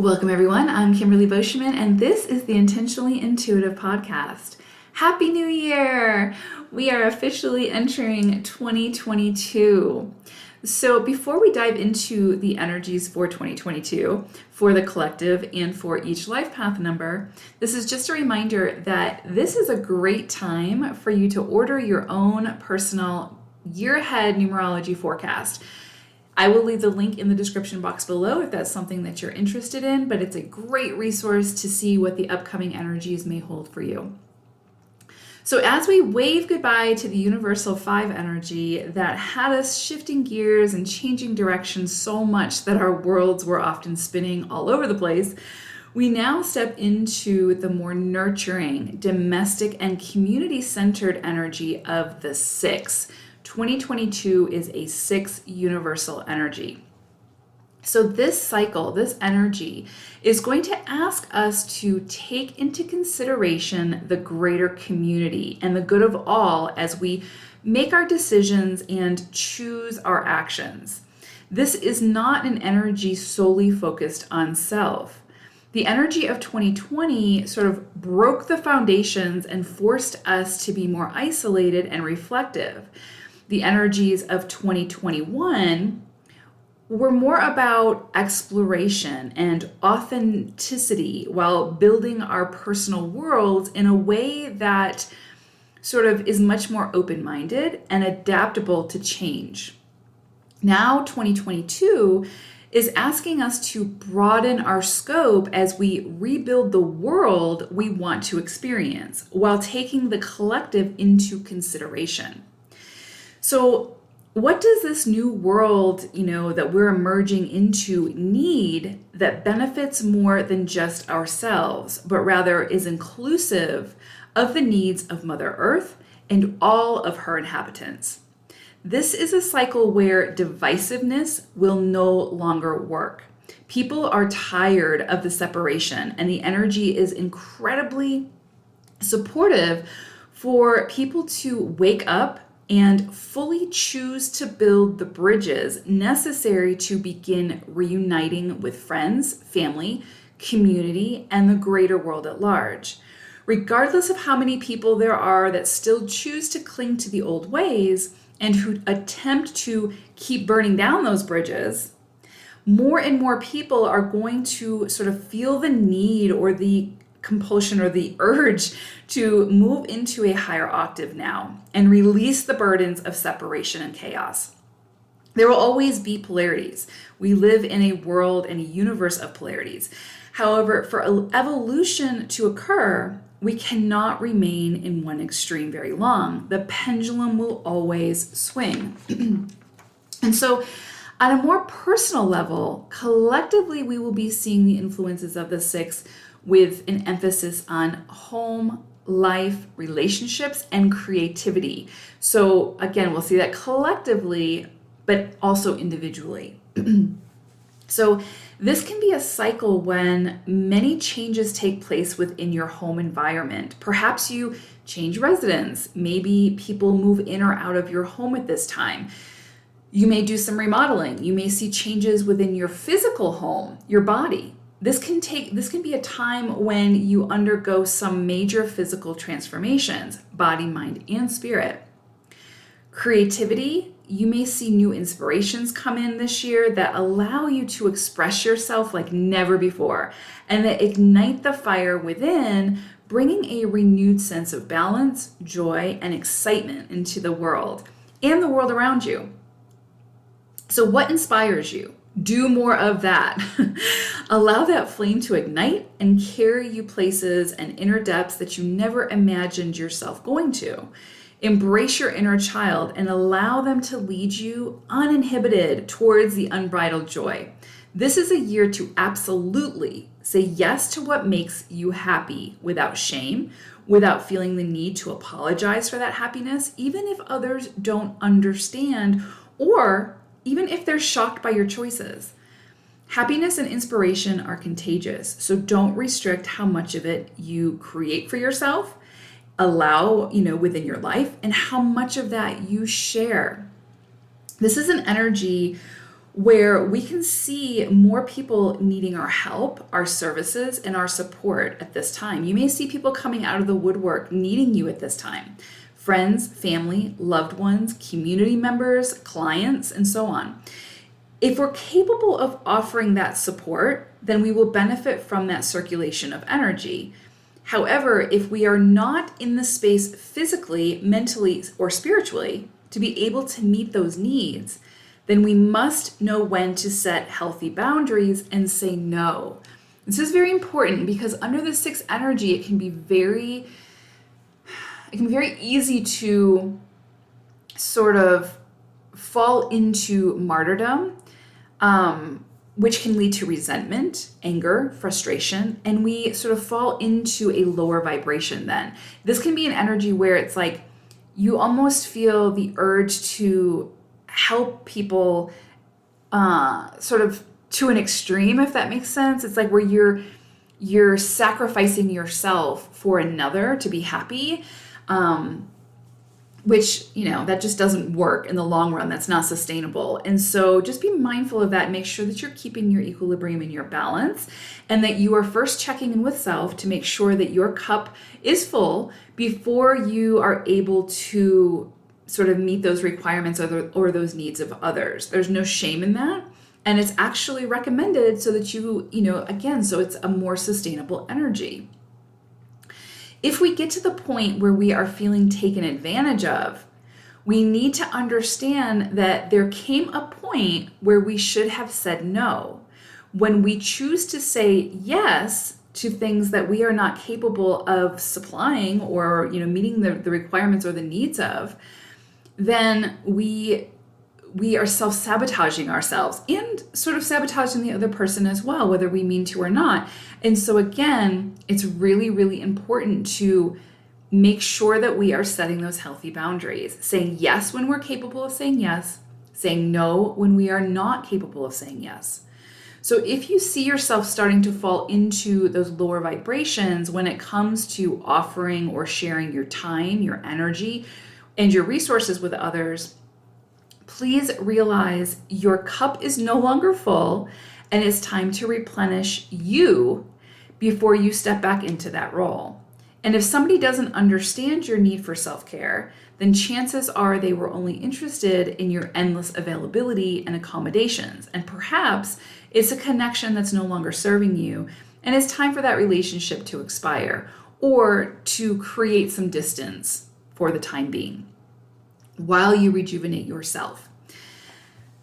Welcome, everyone. I'm Kimberly Boschman, and this is the Intentionally Intuitive Podcast. Happy New Year! We are officially entering 2022. So before we dive into the energies for 2022, for the collective and for each life path number, this is just a reminder that this is a great time for you to order your own personal year ahead numerology forecast. I will leave the link in the description box below if that's something that you're interested in, but it's a great resource to see what the upcoming energies may hold for you. So as we wave goodbye to the Universal 5 energy that had us shifting gears and changing directions so much that our worlds were often spinning all over the place, we now step into the more nurturing, domestic, and community-centered energy of the 6. 2022 is a 6 universal energy. So this cycle, this energy, is going to ask us to take into consideration the greater community and the good of all as we make our decisions and choose our actions. This is not an energy solely focused on self. The energy of 2020 sort of broke the foundations and forced us to be more isolated and reflective. The energies of 2021 were more about exploration and authenticity while building our personal worlds in a way that sort of is much more open-minded and adaptable to change. Now, 2022 is asking us to broaden our scope as we rebuild the world we want to experience while taking the collective into consideration. So what does this new world, that we're emerging into need that benefits more than just ourselves, but rather is inclusive of the needs of Mother Earth and all of her inhabitants? This is a cycle where divisiveness will no longer work. People are tired of the separation, and the energy is incredibly supportive for people to wake up and fully choose to build the bridges necessary to begin reuniting with friends, family, community, and the greater world at large. Regardless of how many people there are that still choose to cling to the old ways and who attempt to keep burning down those bridges, more and more people are going to sort of feel the need or the compulsion or the urge to move into a higher octave now and release the burdens of separation and chaos. There will always be polarities. We live in a world and a universe of polarities. However, for evolution to occur, we cannot remain in one extreme very long. The pendulum will always swing. And so on a more personal level, collectively, we will be seeing the influences of the 6 with an emphasis on home, life, relationships, and creativity. So again, we'll see that collectively, but also individually. So this can be a cycle when many changes take place within your home environment. Perhaps you change residence. Maybe people move in or out of your home at this time. You may do some remodeling. You may see changes within your physical home, your body. This can be a time when you undergo some major physical transformations, body, mind, and spirit. Creativity, you may see new inspirations come in this year that allow you to express yourself like never before and that ignite the fire within, bringing a renewed sense of balance, joy, and excitement into the world and the world around you. So what inspires you? Do more of that. Allow that flame to ignite and carry you places and inner depths that you never imagined yourself going to. Embrace your inner child and allow them to lead you uninhibited towards the unbridled joy. This is a year to absolutely say yes to what makes you happy without shame, without feeling the need to apologize for that happiness, even if others don't understand or even if they're shocked by your choices. Happiness and inspiration are contagious, so don't restrict how much of it you create for yourself, allow, within your life, and how much of that you share. This is an energy where we can see more people needing our help, our services, and our support at this time. You may see people coming out of the woodwork needing you at this time. Friends, family, loved ones, community members, clients, and so on. If we're capable of offering that support, then we will benefit from that circulation of energy. However, if we are not in the space physically, mentally, or spiritually to be able to meet those needs, then we must know when to set healthy boundaries and say no. This is very important because under the 6 energy, it can be very easy to sort of fall into martyrdom, which can lead to resentment, anger, frustration, and we sort of fall into a lower vibration then. This can be an energy where it's like you almost feel the urge to help people sort of to an extreme, if that makes sense. It's like where you're sacrificing yourself for another to be happy, which, you know, that just doesn't work in the long run. That's not sustainable. And so just be mindful of that. Make sure that you're keeping your equilibrium and your balance, and that you are first checking in with self to make sure that your cup is full before you are able to sort of meet those requirements or those needs of others. There's no shame in that. And it's actually recommended so that so it's a more sustainable energy. If we get to the point where we are feeling taken advantage of, we need to understand that there came a point where we should have said no. When we choose to say yes to things that we are not capable of supplying or meeting the requirements or the needs of, then we are self-sabotaging ourselves and sort of sabotaging the other person as well, whether we mean to or not. And so again, it's really, really important to make sure that we are setting those healthy boundaries, saying yes when we're capable of saying yes, saying no when we are not capable of saying yes. So if you see yourself starting to fall into those lower vibrations when it comes to offering or sharing your time, your energy, and your resources with others, please realize your cup is no longer full and it's time to replenish you before you step back into that role. And if somebody doesn't understand your need for self-care, then chances are they were only interested in your endless availability and accommodations. And perhaps it's a connection that's no longer serving you, and it's time for that relationship to expire or to create some distance for the time being while you rejuvenate yourself.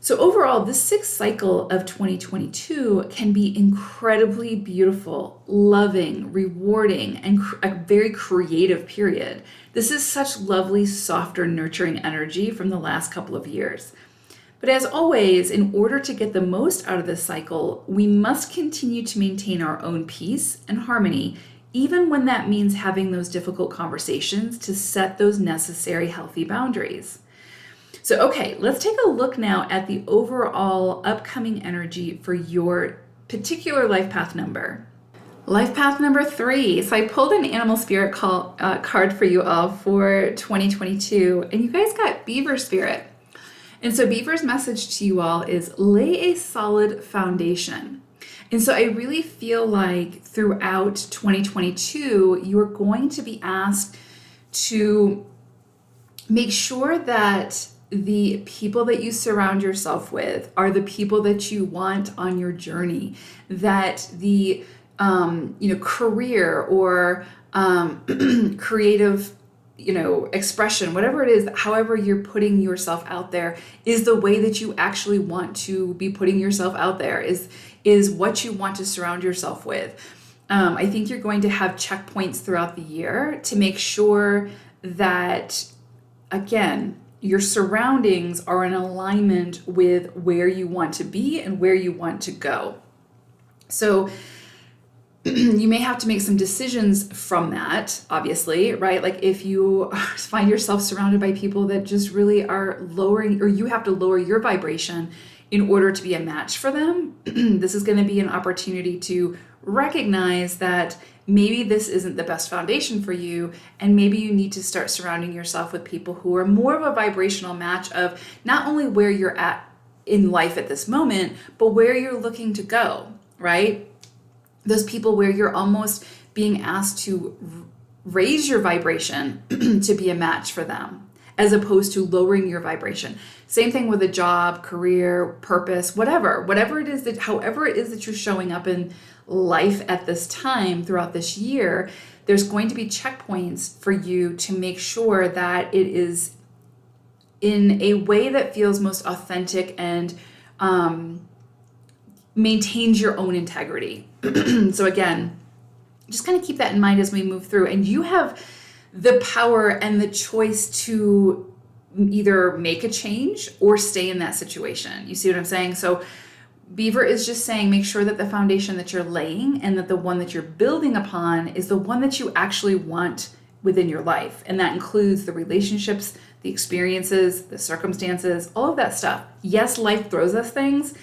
So overall, this 6th cycle of 2022 can be incredibly beautiful, loving, rewarding, and a very creative period. This is such lovely, softer, nurturing energy from the last couple of years. But as always, in order to get the most out of this cycle, we must continue to maintain our own peace and harmony, even when that means having those difficult conversations to set those necessary healthy boundaries. So, okay, let's take a look now at the overall upcoming energy for your particular life path number. Life path number 3. So I pulled an animal spirit card for you all for 2022, and you guys got Beaver Spirit. And so Beaver's message to you all is lay a solid foundation. And so I really feel like throughout 2022, you're going to be asked to make sure that the people that you surround yourself with are the people that you want on your journey, that the career or creative expression, whatever it is, however you're putting yourself out there, is the way that you actually want to be putting yourself out there, is what you want to surround yourself with. I think you're going to have checkpoints throughout the year to make sure that, again, your surroundings are in alignment with where you want to be and where you want to go. So you may have to make some decisions from that, obviously, right? Like if you find yourself surrounded by people that just really are lowering, or you have to lower your vibration in order to be a match for them, this is going to be an opportunity to recognize that maybe this isn't the best foundation for you, and maybe you need to start surrounding yourself with people who are more of a vibrational match of not only where you're at in life at this moment, but where you're looking to go, right? Those people where you're almost being asked to raise your vibration to be a match for them, as opposed to lowering your vibration. Same thing with a job, career, purpose, whatever it is that, however it is that you're showing up in life at this time throughout this year, there's going to be checkpoints for you to make sure that it is in a way that feels most authentic and maintains your own integrity. So again, just kind of keep that in mind as we move through. And you have the power and the choice to either make a change or stay in that situation. You see what I'm saying? So Beaver is just saying, make sure that the foundation that you're laying and that the one that you're building upon is the one that you actually want within your life. And that includes the relationships, the experiences, the circumstances, all of that stuff. Yes, life throws us things,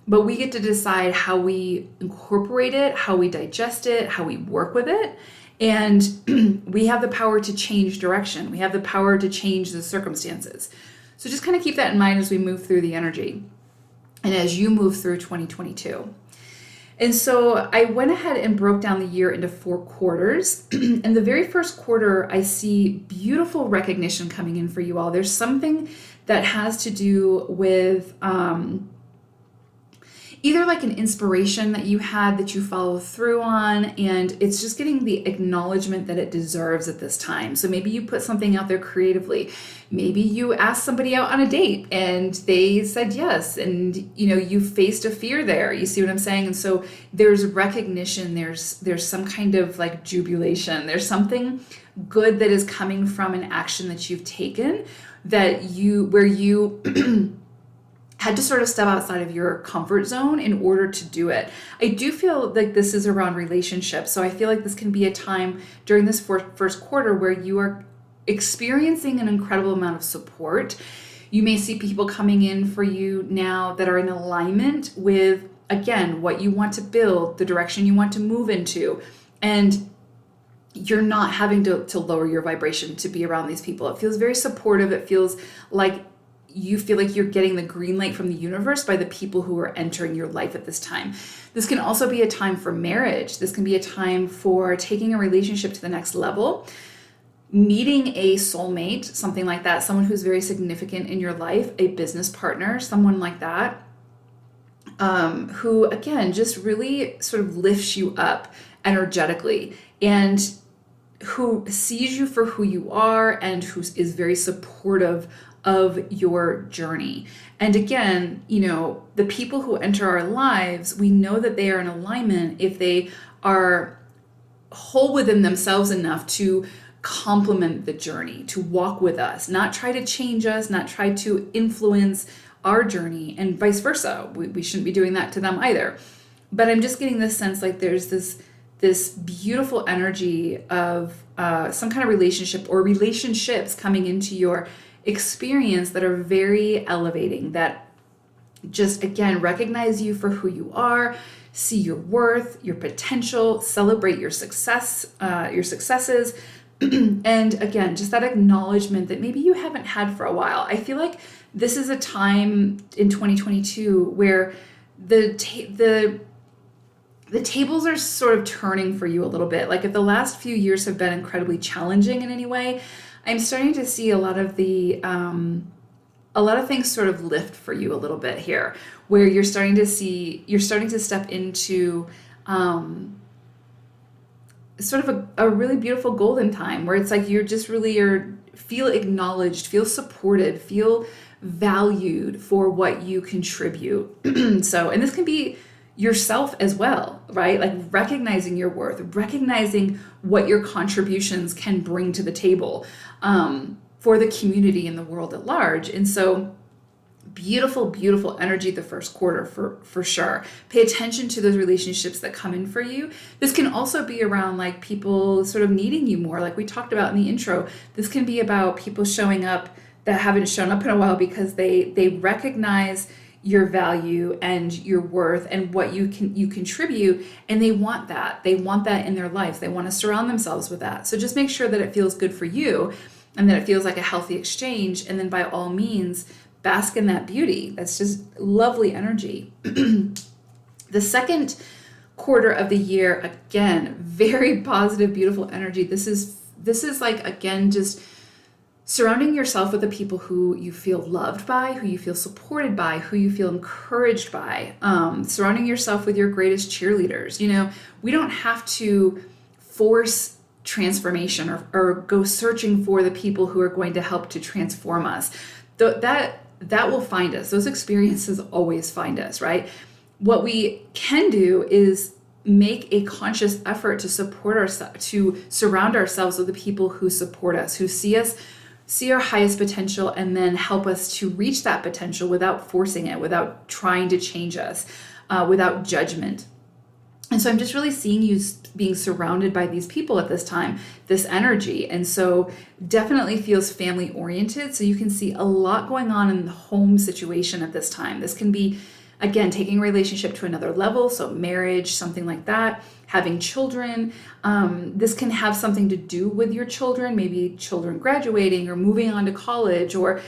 but we get to decide how we incorporate it, how we digest it, how we work with it. And we have the power to change direction. We have the power to change the circumstances. So just kind of keep that in mind as we move through the energy and as you move through 2022. And so I went ahead and broke down the year into 4 quarters. And the very first quarter, I see beautiful recognition coming in for you all. There's something that has to do with either like an inspiration that you had that you follow through on, and it's just getting the acknowledgement that it deserves at this time. So maybe you put something out there creatively. Maybe you asked somebody out on a date and they said yes, and you faced a fear there. You see what I'm saying? And so there's recognition, there's some kind of like jubilation. There's something good that is coming from an action that you've taken where you had to sort of step outside of your comfort zone in order to do it. I do feel like this is around relationships. So I feel like this can be a time during this first quarter where you are experiencing an incredible amount of support. You may see people coming in for you now that are in alignment with, again, what you want to build, the direction you want to move into. And you're not having to lower your vibration to be around these people. It feels very supportive. It feels like you feel like you're getting the green light from the universe by the people who are entering your life at this time. This can also be a time for marriage. This can be a time for taking a relationship to the next level, meeting a soulmate, something like that, someone who's very significant in your life, a business partner, someone like that, who, again, just really sort of lifts you up energetically and who sees you for who you are and who is very supportive of your journey. And again, the people who enter our lives, we know that they are in alignment if they are whole within themselves enough to complement the journey, to walk with us, not try to change us, not try to influence our journey, and vice versa. We shouldn't be doing that to them either. But I'm just getting this sense like there's this beautiful energy of some kind of relationship or relationships coming into your experience that are very elevating, that just, again, recognize you for who you are, see your worth, your potential, celebrate your successes, and again, just that acknowledgement that maybe you haven't had for a while. I feel like this is a time in 2022 where the tables are sort of turning for you a little bit. Like if the last few years have been incredibly challenging in any way, I'm starting to see a lot of things sort of lift for you a little bit here, where you're starting to step into sort of a really beautiful golden time where it's like you're just really feel acknowledged, feel supported, feel valued for what you contribute. So, and this can be yourself as well, right? Like recognizing your worth, recognizing what your contributions can bring to the table for the community and the world at large. And so beautiful, beautiful energy the first quarter for sure. Pay attention to those relationships that come in for you. This can also be around like people sort of needing you more, like we talked about in the intro. This can be about people showing up that haven't shown up in a while because they recognize your value and your worth and what you contribute, and they want that in their lives. They want to surround themselves with that. So just make sure that it feels good for you and that it feels like a healthy exchange, and then by all means bask in that beauty. That's just lovely energy. The second quarter of the year, again, very positive, beautiful energy. This is like, again, just surrounding yourself with the people who you feel loved by, who you feel supported by, who you feel encouraged by, surrounding yourself with your greatest cheerleaders. We don't have to force transformation or go searching for the people who are going to help to transform us. That will find us. Those experiences always find us, right? What we can do is make a conscious effort to support ourselves, to surround ourselves with the people who support us, who see our highest potential, and then help us to reach that potential without forcing it, without trying to change us, without judgment. And so I'm just really seeing you being surrounded by these people at this time, this energy. And so definitely feels family oriented. So you can see a lot going on in the home situation at this time. This can be, again, taking a relationship to another level. So marriage, something like that, having children. This can have something to do with your children, maybe children graduating or moving on to college, or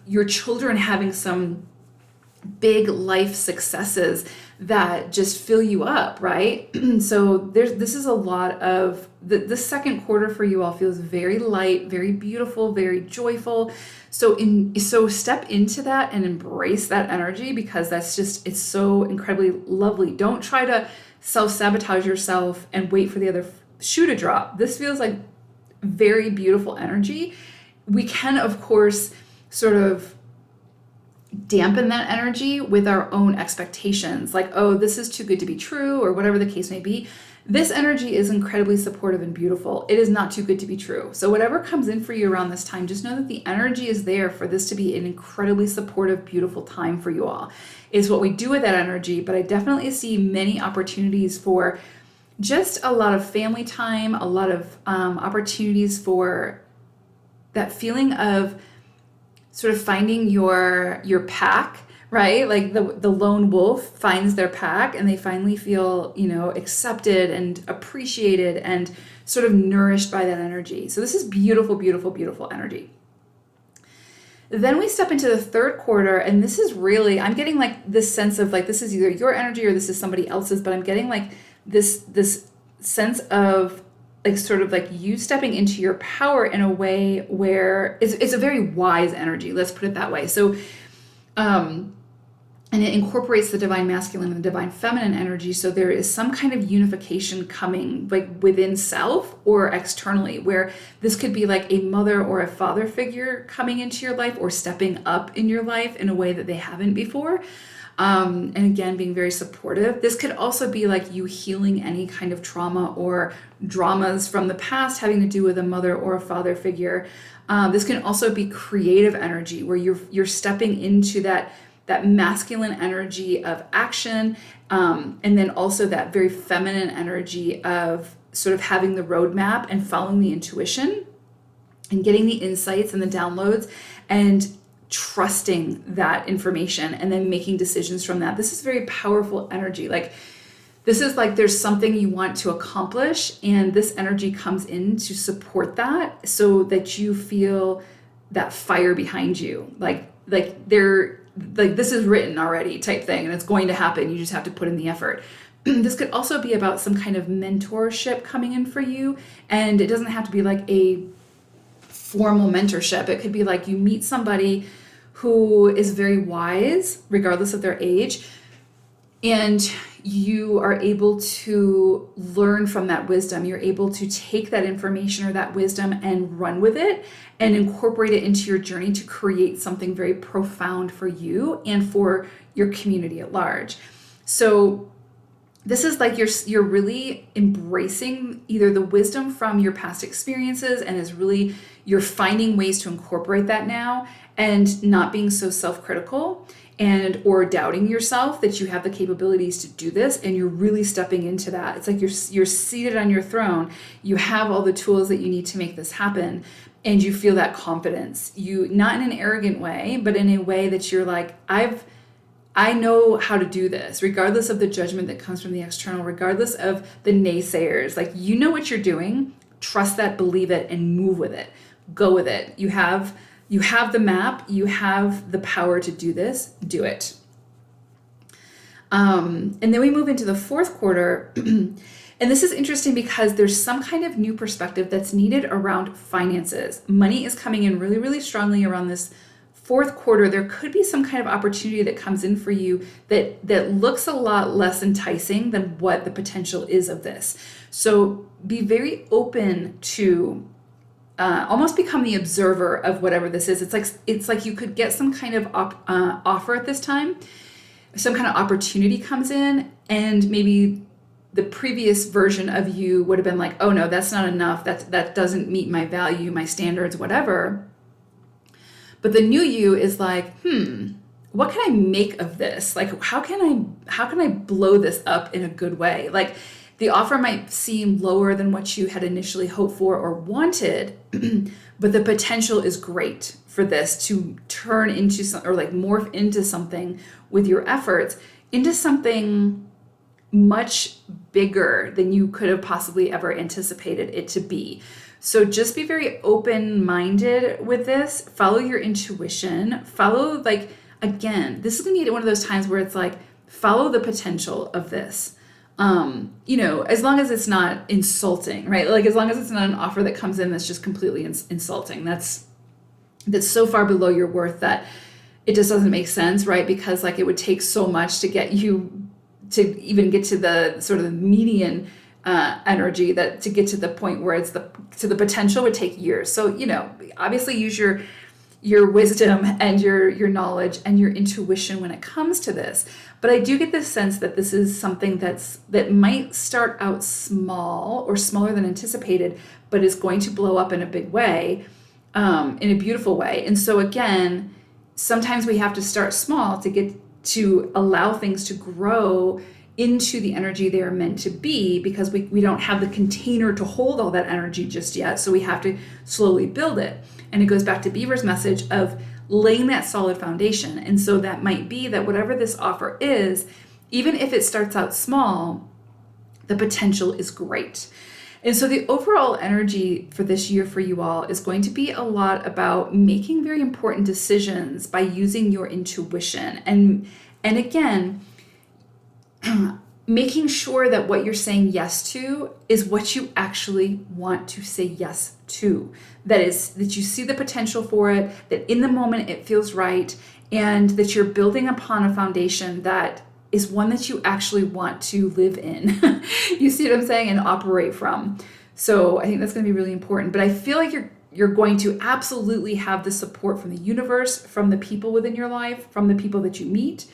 your children having some big life successes that just fill you up, right? So this is a lot of the second quarter for you all feels very light, very beautiful, very joyful. So step into that and embrace that energy, because it's so incredibly lovely. Don't try to self-sabotage yourself and wait for the other shoe to drop. This feels like very beautiful energy. We can, of course, sort of dampen that energy with our own expectations, like, oh, this is too good to be true, or whatever the case may be. This energy is incredibly supportive and beautiful. It is not too good to be true. So whatever comes in for you around this time, just know that the energy is there for this to be an incredibly supportive, beautiful time for you all. Is what we do with that energy, but I definitely see many opportunities for just a lot of family time, a lot of opportunities for that feeling of sort of finding your pack, right? Like the lone wolf finds their pack and they finally feel, accepted and appreciated and sort of nourished by that energy. So this is beautiful, beautiful, beautiful energy. Then we step into the third quarter, and this is really, I'm getting like this sense of like, this is either your energy or this is somebody else's, but I'm getting like this sense of like sort of like you stepping into your power in a way where it's a very wise energy. Let's put it that way. So, and it incorporates the divine masculine and the divine feminine energy. So there is some kind of unification coming like within self or externally, where this could be like a mother or a father figure coming into your life or stepping up in your life in a way that they haven't before. And again, being very supportive. This could also be like you healing any kind of trauma or dramas from the past having to do with a mother or a father figure. This can also be creative energy, where you're stepping into that masculine energy of action, and then also that very feminine energy of sort of having the roadmap and following the intuition and getting the insights and the downloads and trusting that information and then making decisions from that. This is very powerful energy. Like this is like there's something you want to accomplish, and this energy comes in to support that so that you feel that fire behind you. Like this is written already type thing, and it's going to happen. You just have to put in the effort. This could also be about some kind of mentorship coming in for you, and it doesn't have to be like a formal mentorship. It could be like you meet somebody who is very wise, regardless of their age, and you are able to learn from that wisdom. You're able to take that information or that wisdom and run with it and incorporate it into your journey to create something very profound for you and for your community at large. So this is like you're really embracing either the wisdom from your past experiences, and you're finding ways to incorporate that now and not being so self-critical or doubting yourself that you have the capabilities to do this, and you're really stepping into that. It's like you're seated on your throne. You have all the tools that you need to make this happen, and you feel that confidence. You, not in an arrogant way, but in a way that you're like, I know how to do this, regardless of the judgment that comes from the external, regardless of the naysayers. Like, you know what you're doing, trust that, believe it, and move with it. Go with it. You have You have the map, you have the power to do this, do it. And then we move into the fourth quarter. And this is interesting because there's some kind of new perspective that's needed around finances. Money is coming in really, really strongly around this fourth quarter. There could be some kind of opportunity that comes in for you that looks a lot less enticing than what the potential is of this. So be very open to almost become the observer of whatever this is. It's like you could get some kind of offer at this time. Some kind of opportunity comes in, and maybe the previous version of you would have been like, oh no, that's not enough. That doesn't meet my value, my standards, whatever. But the new you is like, what can I make of this? Like, how can I blow this up in a good way? Like, the offer might seem lower than what you had initially hoped for or wanted, but the potential is great for this to turn into some, or like morph into something with your efforts, into something much bigger than you could have possibly ever anticipated it to be. So just be very open-minded with this. Follow your intuition. Follow, like, again, this is going to be one of those times where it's like, follow the potential of this. As long as it's not insulting, right? Like, as long as it's not an offer that comes in that's just completely insulting. That's so far below your worth that it just doesn't make sense, right? Because like it would take so much to get you to even get to the sort of the median energy, that to get to the point where it's to the potential would take years. So, obviously use your wisdom and your knowledge and your intuition when it comes to this. But I do get this sense that this is something that might start out small or smaller than anticipated, but is going to blow up in a big way, in a beautiful way. And so again, sometimes we have to start small to allow things to grow into the energy they are meant to be, because we don't have the container to hold all that energy just yet. So we have to slowly build it. And it goes back to Beaver's message of laying that solid foundation. And so that might be that whatever this offer is, even if it starts out small, the potential is great. And so the overall energy for this year for you all is going to be a lot about making very important decisions by using your intuition. And again, making sure that what you're saying yes to is what you actually want to say yes to. That is, that you see the potential for it, that in the moment it feels right, and that you're building upon a foundation that is one that you actually want to live in. You see what I'm saying? And operate from. So I think that's going to be really important. But I feel like you're going to absolutely have the support from the universe, from the people within your life, from the people that you meet,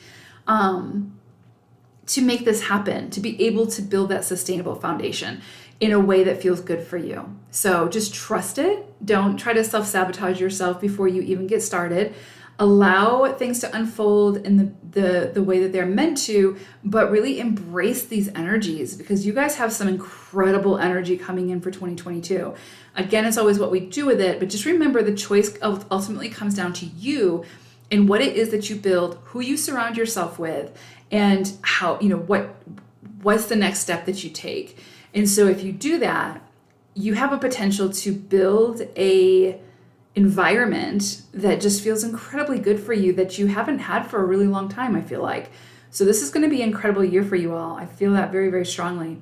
to make this happen, to be able to build that sustainable foundation in a way that feels good for you. So just trust it. Don't try to self-sabotage yourself before you even get started. Allow things to unfold in the way that they're meant to, but really embrace these energies, because you guys have some incredible energy coming in for 2022. Again, it's always what we do with it, but just remember the choice ultimately comes down to you and what it is that you build, who you surround yourself with, and how, what's the next step that you take. And so if you do that, you have a potential to build a environment that just feels incredibly good for you, that you haven't had for a really long time, I feel like. So this is going to be an incredible year for you all. I feel that very, very strongly.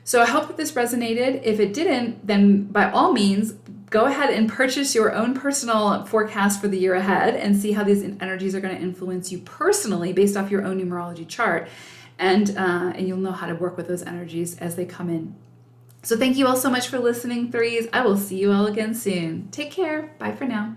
So I hope that this resonated. If it didn't, then by all means, go ahead and purchase your own personal forecast for the year ahead and see how these energies are going to influence you personally based off your own numerology chart. And you'll know how to work with those energies as they come in. So thank you all so much for listening, threes. I will see you all again soon. Take care. Bye for now.